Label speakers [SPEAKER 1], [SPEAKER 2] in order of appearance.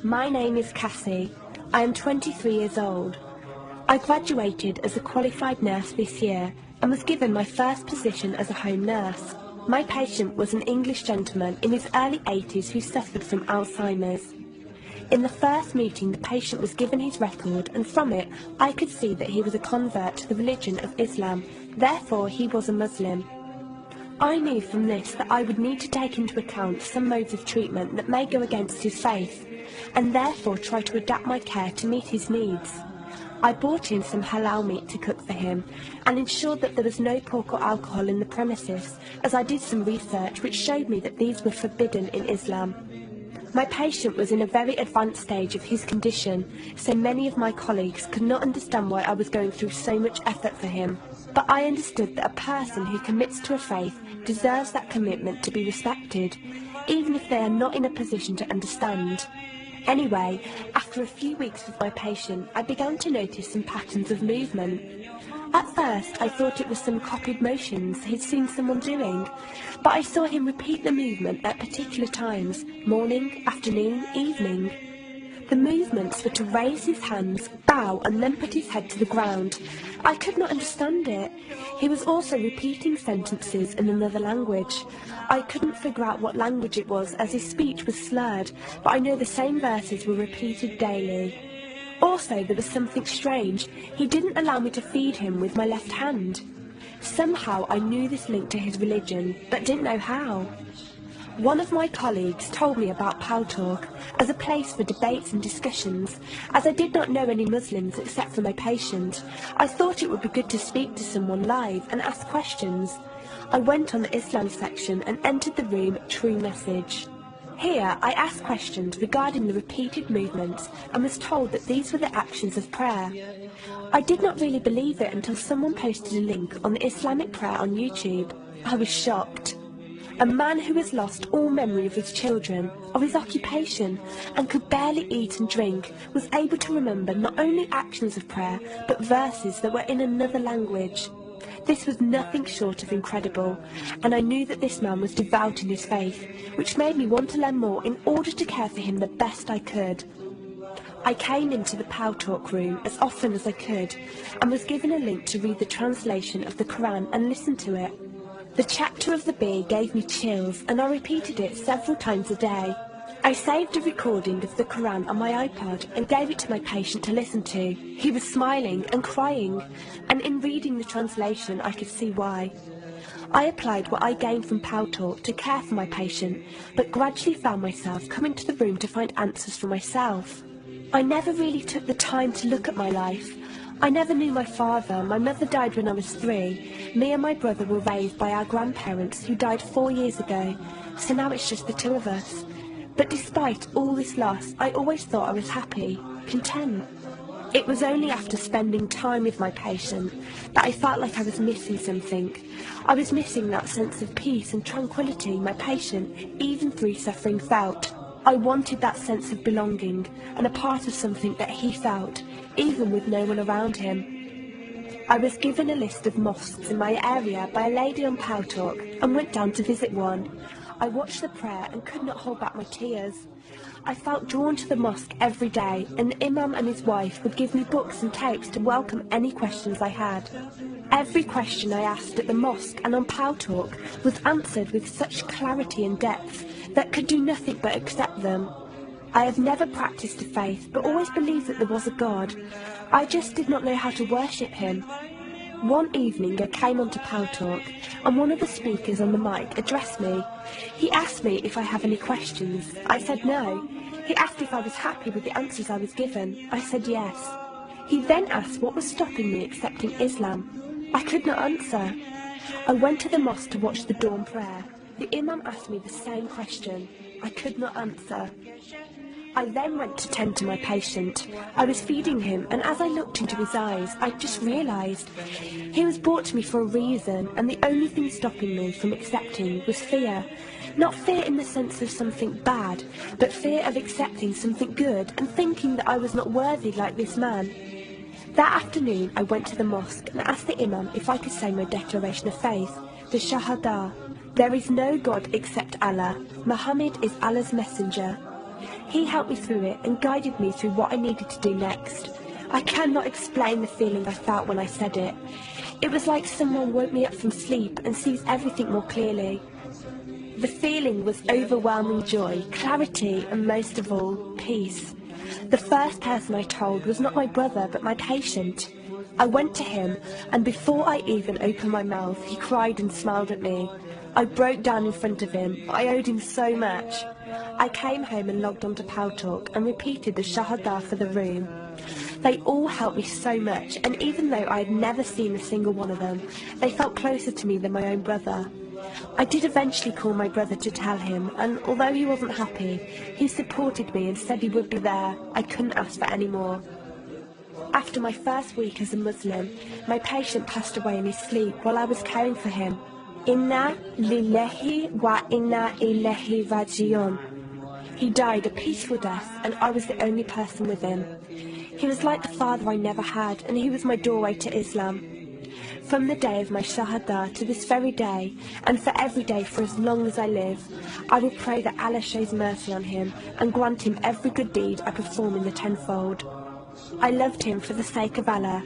[SPEAKER 1] My name is Cassie. I am 23 years old. I graduated as a qualified nurse this year and was given my first position as a home nurse. My patient was an English gentleman in his early 80s who suffered from Alzheimer's. In the first meeting, the patient was given his record, and from it I could see that he was a convert to the religion of Islam, therefore he was a Muslim. I knew from this that I would need to take into account some modes of treatment that may go against his faith, and therefore try to adapt my care to meet his needs. I bought in some halal meat to cook for him, and ensured that there was no pork or alcohol in the premises, as I did some research which showed me that these were forbidden in Islam. My patient was in a very advanced stage of his condition, so many of my colleagues could not understand why I was going through so much effort for him. But I understood that a person who commits to a faith deserves that commitment to be respected, even if they are not in a position to understand. Anyway, after a few weeks with my patient, I began to notice some patterns of movement. At first, I thought it was some copied motions he'd seen someone doing, but I saw him repeat the movement at particular times, morning, afternoon, evening. The movements were to raise his hands, bow, and then put his head to the ground. I could not understand it. He was also repeating sentences in another language. I couldn't figure out what language it was, as his speech was slurred, but I know the same verses were repeated daily. Also, there was something strange. He didn't allow me to feed him with my left hand. Somehow I knew this linked to his religion, but didn't know how. One of my colleagues told me about Paltalk as a place for debates and discussions. As I did not know any Muslims except for my patient, I thought it would be good to speak to someone live and ask questions. I went on the Islam section and entered the room True Message. Here I asked questions regarding the repeated movements and was told that these were the actions of prayer. I did not really believe it until someone posted a link on the Islamic prayer on YouTube. I was shocked. A man who has lost all memory of his children, of his occupation, and could barely eat and drink, was able to remember not only actions of prayer, but verses that were in another language. This was nothing short of incredible, and I knew that this man was devout in his faith, which made me want to learn more in order to care for him the best I could. I came into the Paltalk room as often as I could, and was given a link to read the translation of the Quran and listen to it. The chapter of the bee gave me chills, and I repeated it several times a day. I saved a recording of the Quran on my iPod and gave it to my patient to listen to. He was smiling and crying, and in reading the translation I could see why. I applied what I gained from Paltalk to care for my patient, but gradually found myself coming to the room to find answers for myself. I never really took the time to look at my life. I never knew my father. My mother died when I was 3. Me and my brother were raised by our grandparents who died 4 years ago, so now it's just the two of us. But despite all this loss, I always thought I was happy, content. It was only after spending time with my patient that I felt like I was missing something. I was missing that sense of peace and tranquility my patient, even through suffering, felt. I wanted that sense of belonging and a part of something that he felt, even with no one around him. I was given a list of mosques in my area by a lady on Paltalk and went down to visit one. I watched the prayer and could not hold back my tears. I felt drawn to the mosque every day, and the imam and his wife would give me books and tapes to welcome any questions I had. Every question I asked at the mosque and on Paltalk was answered with such clarity and depth that could do nothing but accept them. I have never practiced a faith, but always believed that there was a God. I just did not know how to worship him. One evening I came onto Paltalk, and one of the speakers on the mic addressed me. He asked me if I have any questions. I said no. He asked if I was happy with the answers I was given. I said yes. He then asked what was stopping me accepting Islam. I could not answer. I went to the mosque to watch the dawn prayer. The imam asked me the same question. I could not answer. I then went to tend to my patient. I was feeding him, and as I looked into his eyes, I just realised he was brought to me for a reason, and the only thing stopping me from accepting was fear. Not fear in the sense of something bad, but fear of accepting something good and thinking that I was not worthy like this man. That afternoon I went to the mosque and asked the imam if I could say my declaration of faith, the Shahada. There is no God except Allah. Muhammad is Allah's messenger. He helped me through it and guided me through what I needed to do next. I cannot explain the feeling I felt when I said it. It was like someone woke me up from sleep and sees everything more clearly. The feeling was overwhelming joy, clarity, and most of all, peace. The first person I told was not my brother, but my patient. I went to him, and before I even opened my mouth, he cried and smiled at me. I broke down in front of him. I owed him so much. I came home and logged onto Paltalk and repeated the Shahada for the room. They all helped me so much, and even though I had never seen a single one of them, they felt closer to me than my own brother. I did eventually call my brother to tell him, and although he wasn't happy, he supported me and said he would be there. I couldn't ask for any more. After my first week as a Muslim, my patient passed away in his sleep while I was caring for him. Inna lillahi wa inna ilayhi raji'un. He died a peaceful death, and I was the only person with him. He was like the father I never had, and he was my doorway to Islam. From the day of my Shahada to this very day, and for every day for as long as I live, I will pray that Allah shows mercy on him and grant him every good deed I perform in the tenfold. I loved him for the sake of Allah.